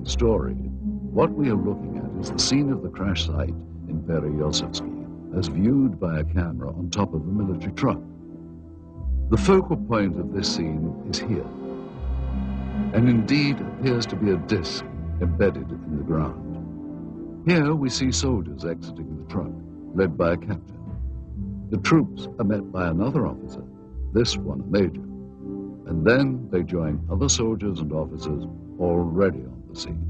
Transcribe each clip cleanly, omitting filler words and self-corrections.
the story, what we are looking at is the scene of the crash site in Berezovsky, as viewed by a camera on top of a military truck. The focal point of this scene is here, and indeed appears to be a disc embedded in the ground. Here we see soldiers exiting the truck, led by a captain. The troops are met by another officer, this one a major, and then they join other soldiers and officers already on the scene.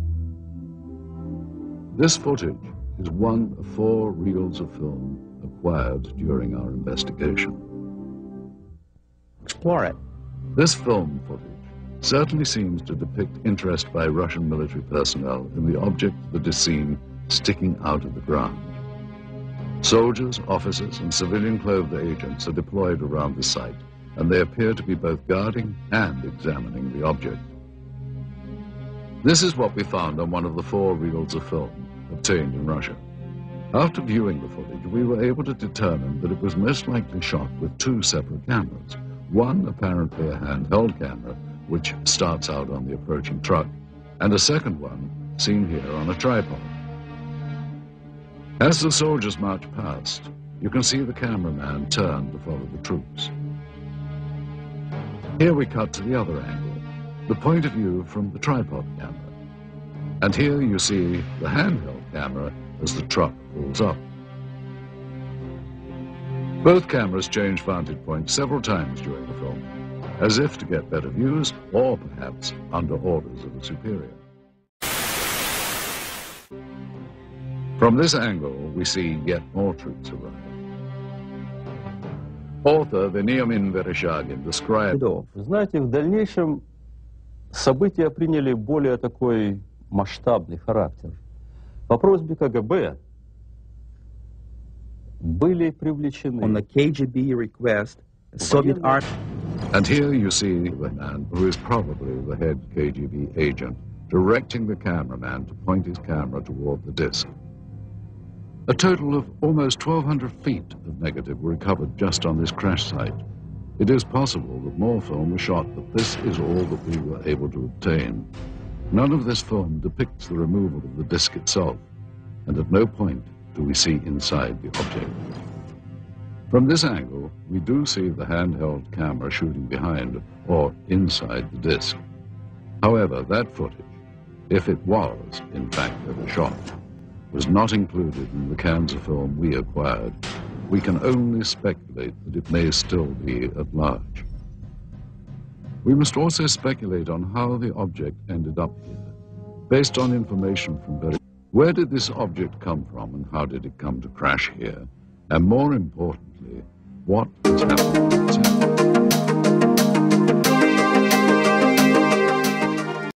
This footage is one of 4 reels of film acquired during our investigation. Explore it. This film footage certainly seems to depict interest by Russian military personnel in the object that is seen sticking out of the ground. Soldiers, officers, and civilian-clothed agents are deployed around the site, and they appear to be both guarding and examining the object. This is what we found on one of the 4 reels of film obtained in Russia. After viewing the footage, we were able to determine that it was most likely shot with 2 separate cameras. One apparently a handheld camera, which starts out on the approaching truck, and a second one seen here on a tripod. As the soldiers march past, you can see the cameraman turn to follow the troops. Here we cut to the other angle, the point of view from the tripod camera. And here you see the handheld camera as the truck pulls up. Both cameras change vantage points several times during the film, as if to get better views or perhaps under orders of a superior. From this angle, we see yet more troops arrive. Author Veniamin Vereshchagin described... Знаете, в дальнейшем события приняли более такой масштабный характер. По просьбе КГБ были привлечены... On the KGB request, the Soviet army... And here you see the man who is probably the head KGB agent directing the cameraman to point his camera toward the disc. A total of almost 1,200 feet of negative were recovered just on this crash site. It is possible that more film was shot, but this is all that we were able to obtain. None of this film depicts the removal of the disc itself, and at no point do we see inside the object. From this angle, we do see the handheld camera shooting behind or inside the disc. However, that footage, if it was in fact ever shot, was not included in the cans of film we acquired. We can only speculate that it may still be at large. We must also speculate on how the object ended up here, based on information from where did this object come from and how did it come to crash here? And more importantly, what has happened?